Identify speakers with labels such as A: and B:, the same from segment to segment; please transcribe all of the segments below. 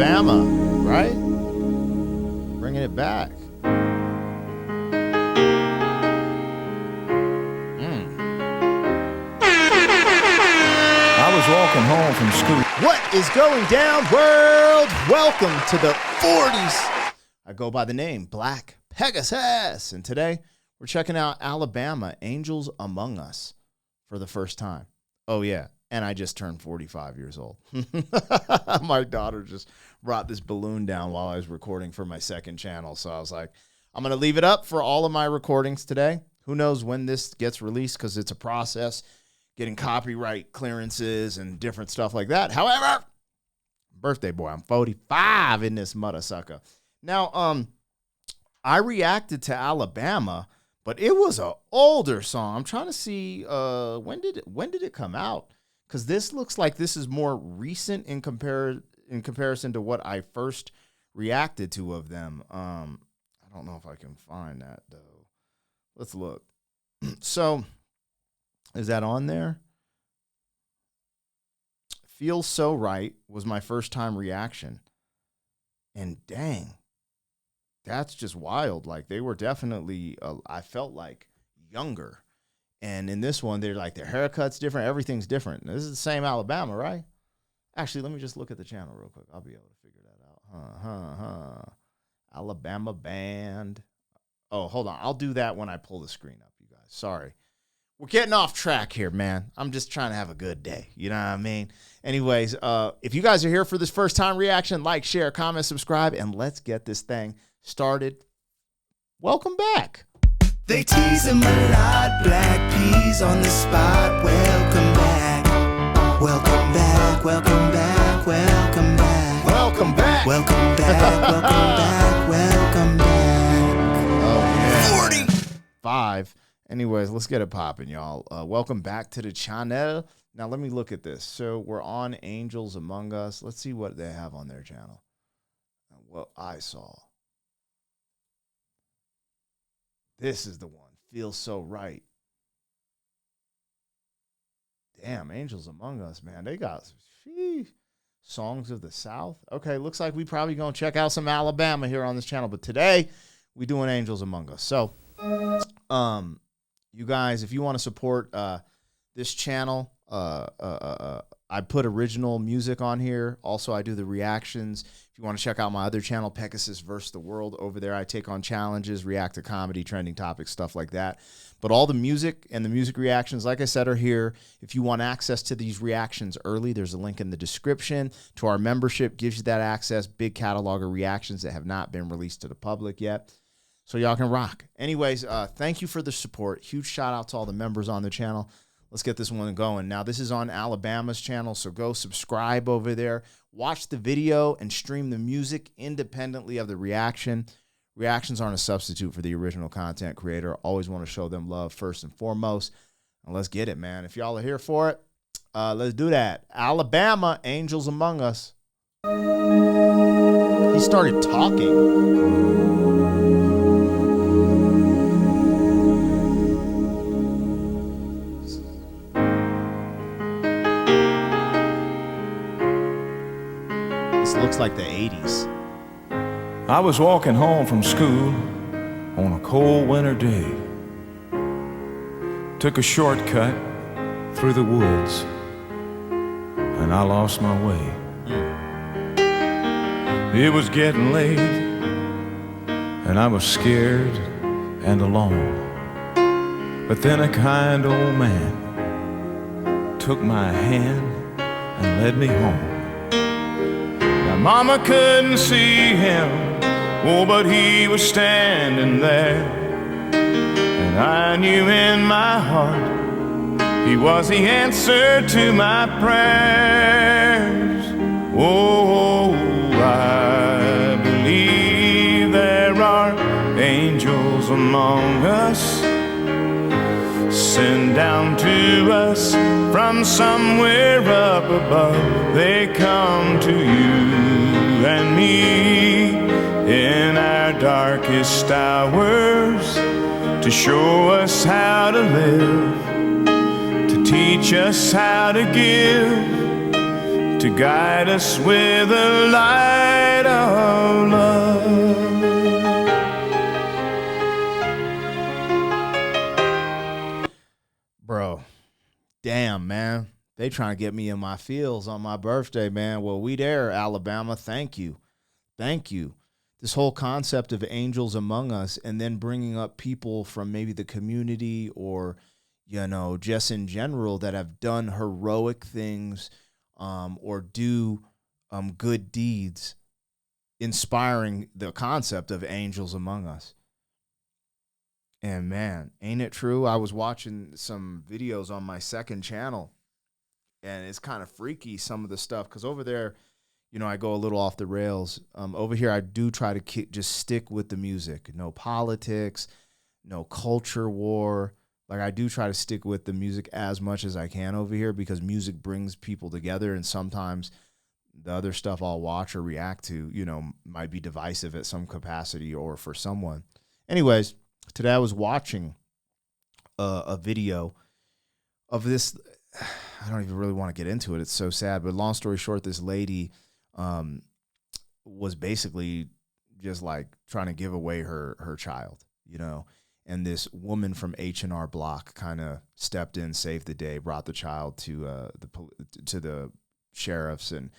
A: Alabama, right? Bringing it back.
B: I was walking home from school.
A: What is going down, world? Welcome to the 40s. I go by the name Black Pegasus, and today we're checking out Alabama, Angels Among Us, for the first time. Oh, yeah, and I just turned 45 years old. My daughter just brought this balloon down while I was recording for my second channel, so I was like, I'm going to leave it up for all of my recordings today. Who knows when this gets released, because it's a process, getting copyright clearances and different stuff like that. However, birthday boy, I'm 45 in this mother sucker. Now, I reacted to Alabama, but it was an older song. I'm trying to see when did it come out? Because this looks like this is more recent in comparison to what I first reacted to of them. I don't know if I can find that though. Let's look. So, is that on there? Feels So Right was my first time reaction. And dang, that's just wild. Like, they were definitely, I felt like, younger. And in this one, they're like, their haircut's different. Everything's different. This is the same Alabama, right? Actually, let me just look at the channel real quick. I'll be able to figure that out. Alabama band. Oh, hold on. I'll do that when I pull the screen up, you guys. Sorry. We're getting off track here, man. I'm just trying to have a good day. You know what I mean? Anyways, if you guys are here for this first time reaction, like, share, comment, subscribe, and let's get this thing started. Welcome back.
C: They tease him a lot, black peas on the spot. Welcome back. Welcome back. Welcome back. Welcome back.
A: Welcome back.
C: Welcome back. Welcome back. Welcome back.
A: Oh, yeah. 45. Anyways, let's get it popping, y'all. Welcome back to the channel. Now, let me look at this. So, we're on Angels Among Us. Let's see what they have on their channel. What I saw. This is the one. Feels So Right. Damn, Angels Among Us, man. They got songs of the South. Okay, looks like we probably going to check out some Alabama here on this channel. But today, we doing Angels Among Us. So, you guys, if you want to support this channel, I put original music on here. Also, I do the reactions. If you want to check out my other channel, Pegasus vs. the World, over there I take on challenges, react to comedy, trending topics, stuff like that. But all the music and the music reactions, like I said, are here. If you want access to these reactions early, there's a link in the description to our membership. Gives you that access. Big catalog of reactions that have not been released to the public yet. So y'all can rock. Anyways, thank you for the support. Huge shout out to all the members on the channel. Let's get this one going. Now, this is on Alabama's channel, so go subscribe over there. Watch the video and stream the music independently of the reaction. Reactions aren't a substitute for the original content creator. Always want to show them love first and foremost. And let's get it, man. If y'all are here for it, let's do that. Alabama, Angels Among Us. He started talking. Looks like the 80s.
B: I was walking home from school on a cold winter day. Took a shortcut through the woods, and I lost my way. It was getting late, and I was scared and alone. But then a kind old man took my hand and led me home. Mama couldn't see him, oh, but he was standing there. And I knew in my heart he was the answer to my prayers. Oh, I believe there are angels among us, sent down to us from somewhere up above. They come to you and me in our darkest hours to show us how to live, to teach us how to give, to guide us with the light of love.
A: Bro, damn, man. They trying to get me in my feels on my birthday, man. Well, we there, Alabama. Thank you. Thank you. This whole concept of angels among us, and then bringing up people from maybe the community or, you know, just in general that have done heroic things or do good deeds, inspiring the concept of angels among us. And man, ain't it true? I was watching some videos on my second channel, and it's kind of freaky, some of the stuff, because over there, you know, I go a little off the rails. Over here, I do try to just stick with the music. No politics, no culture war. Like, I do try to stick with the music as much as I can over here, because music brings people together, and sometimes the other stuff I'll watch or react to, you know, might be divisive at some capacity or for someone. Anyways, today I was watching a video of this. I don't even really want to get into it. It's so sad. But long story short, this lady was basically just like trying to give away her child, you know. And this woman from H&R Block kind of stepped in, saved the day, brought the child to the sheriffs, and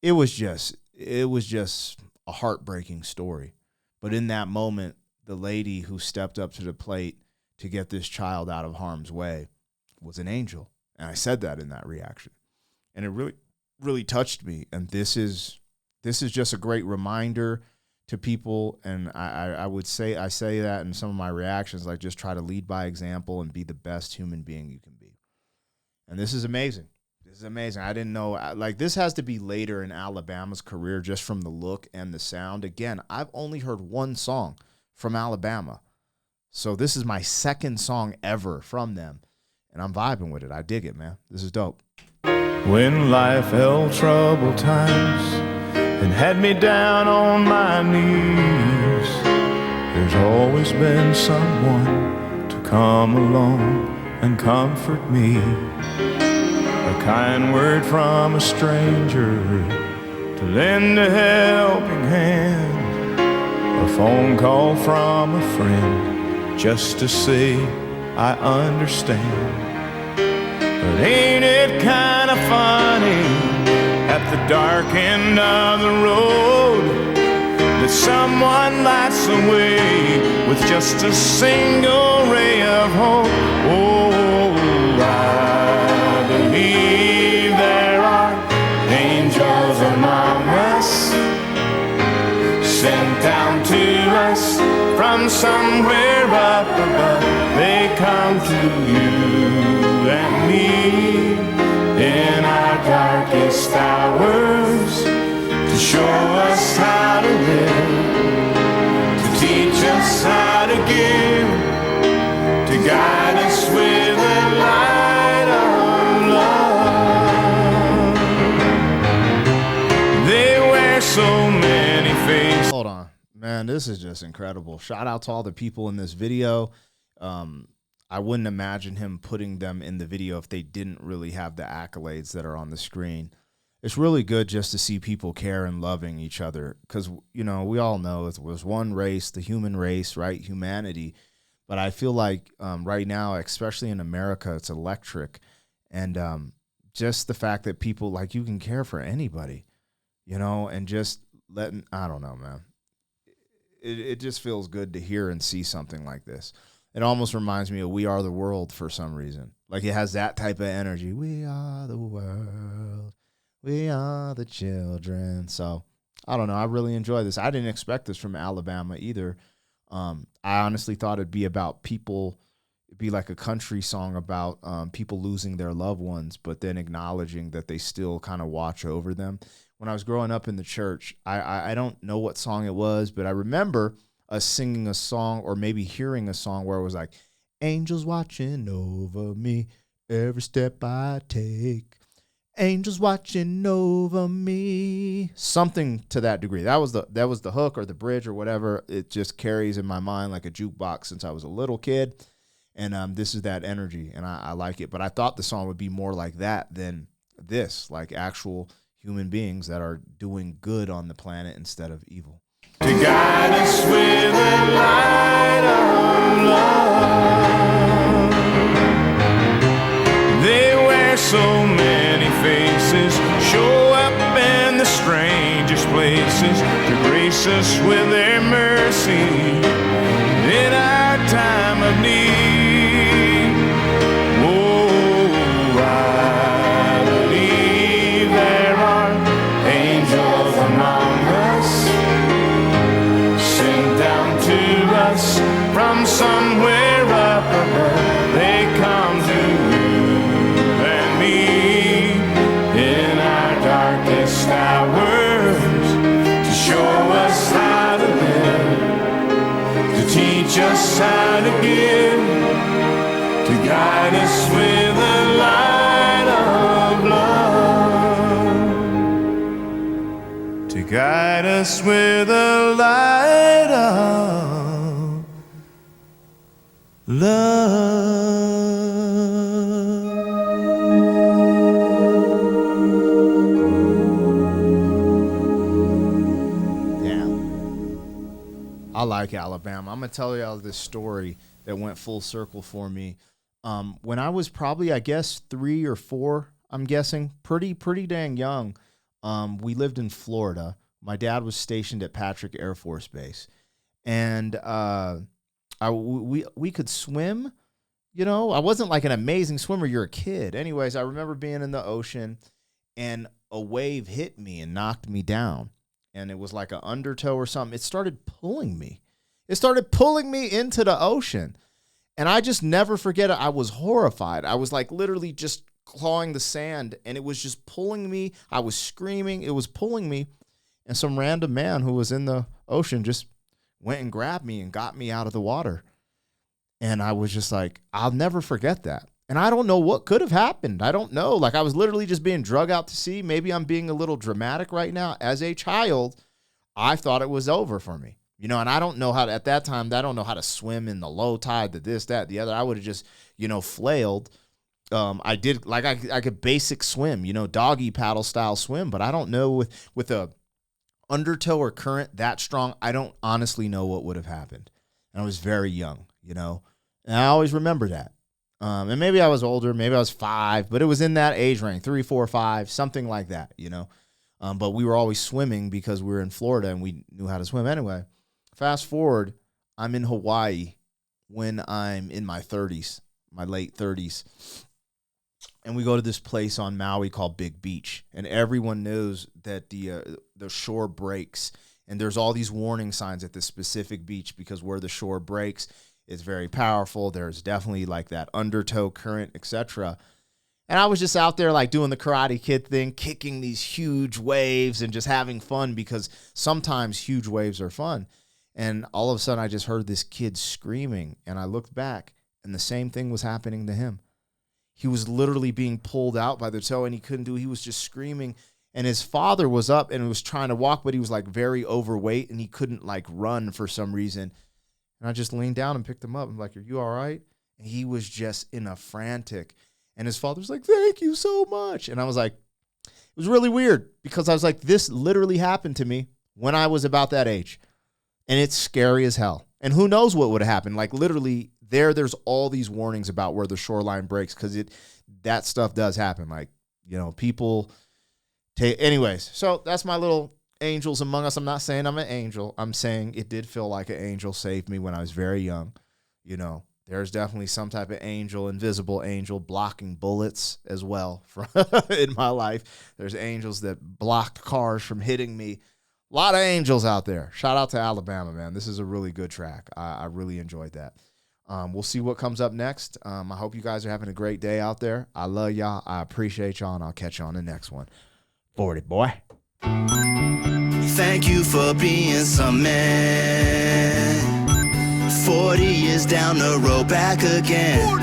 A: it was just a heartbreaking story. But in that moment, the lady who stepped up to the plate to get this child out of harm's way was an angel. And I said that in that reaction. And it really, really touched me. And this is just a great reminder to people. And I would say, I say that in some of my reactions, like, just try to lead by example and be the best human being you can be. And this is amazing. This is amazing. I didn't know, like, this has to be later in Alabama's career just from the look and the sound. Again, I've only heard one song from Alabama. So this is my second song ever from them. And I'm vibing with it. I dig it, man. This is dope.
B: When life held troubled times and had me down on my knees, there's always been someone to come along and comfort me. A kind word from a stranger to lend a helping hand, a phone call from a friend just to say I understand. But ain't it kind of funny at the dark end of the road that someone lights the way with just a single ray of hope? Oh, I believe there are angels among us, sent down to us from somewhere up above. They come to you and me in our darkest hours to show us how to live, to teach us how to give, to guide us with the light of love. They wear so many faces.
A: Hold on. Man, this is just incredible. Shout out to all the people in this video. I wouldn't imagine him putting them in the video if they didn't really have the accolades that are on the screen. It's really good just to see people care and loving each other, because, you know, we all know it was one race, the human race, right? Humanity. But I feel like right now, especially in America, it's electric. And just the fact that people, like, you can care for anybody, you know, and just letting, I don't know, man. It just feels good to hear and see something like this. It almost reminds me of We Are the World for some reason. Like, it has that type of energy. We are the world. We are the children. So, I don't know. I really enjoy this. I didn't expect this from Alabama either. I honestly thought it'd be about people. It'd be like a country song about people losing their loved ones, but then acknowledging that they still kind of watch over them. When I was growing up in the church, I don't know what song it was, but I remember us singing a song, or maybe hearing a song where it was like, angels watching over me every step I take. Angels watching over me. Something to that degree. That was the hook or the bridge or whatever. It just carries in my mind like a jukebox since I was a little kid. And this is that energy, and I like it. But I thought the song would be more like that than this, like actual human beings that are doing good on the planet instead of evil.
B: To guide us with the light of love. They wear so many faces, show up in the strangest places to grace us with their mercy in our time of need. Oh, I believe there are angels among us, sent down to us from somewhere up above. They come to you and me in our darkest hours to show us how to live, to teach us how to give, to guide us with the light of love, to guide us with the light of love.
A: Damn. I like Alabama. I'm going to tell y'all this story that went full circle for me. When I was probably, I guess, 3 or 4, I'm guessing, pretty dang young, we lived in Florida. My dad was stationed at Patrick Air Force Base. And we could swim. You know, I wasn't like an amazing swimmer. You're a kid. Anyways, I remember being in the ocean and a wave hit me and knocked me down. And it was like an undertow or something. It started pulling me. It started pulling me into the ocean. And I just never forget it. I was horrified. I was like literally just clawing the sand and it was just pulling me. I was screaming. It was pulling me. And some random man who was in the ocean just went and grabbed me and got me out of the water. And I was just like, I'll never forget that. And I don't know what could have happened. I don't know. Like I was literally just being drug out to sea. Maybe I'm being a little dramatic right now. As a child, I thought it was over for me. You know, and I don't know how to, at that time, I don't know how to swim in the low tide, the this, that, the other. I would have just, flailed. I did, like I could basic swim, doggy paddle style swim, but I don't know with a undertow or current that strong, I don't honestly know what would have happened. And I was very young, and I always remember that. And maybe I was older, maybe I was 5, but it was in that age range, 3, 4, 5, something like that, But we were always swimming because we were in Florida and we knew how to swim anyway. Fast forward, I'm in Hawaii when I'm in my 30s, my late 30s. And we go to this place on Maui called Big Beach. And everyone knows that the shore breaks. And there's all these warning signs at this specific beach because where the shore breaks, it's very powerful. There's definitely like that undertow current, etc. And I was just out there like doing the Karate Kid thing, kicking these huge waves and just having fun because sometimes huge waves are fun. And all of a sudden I just heard this kid screaming and I looked back and the same thing was happening to him. He was literally being pulled out by the toe and he was just screaming. And his father was up and was trying to walk, but he was like very overweight and he couldn't like run for some reason. And I just leaned down and picked him up. I'm like, are you all right? And he was just in a frantic. And his father was like, thank you so much. And I was like, it was really weird because I was like, this literally happened to me when I was about that age. And it's scary as hell. And who knows what would have happened? Like literally there's all these warnings about where the shoreline breaks because that stuff does happen. Like, people take, anyways. So that's my little angels among us. I'm not saying I'm an angel. I'm saying it did feel like an angel saved me when I was very young. There's definitely some type of angel, invisible angel blocking bullets as well in my life. There's angels that blocked cars from hitting me. A lot of angels out there. Shout out to Alabama, man. This is a really good track. I really enjoyed that. We'll see what comes up next. I hope you guys are having a great day out there. I love y'all. I appreciate y'all, and I'll catch you on the next one. 40, boy.
C: Thank you for being some man. 40 years down the road, back again.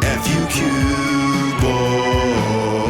C: FUQ, boy.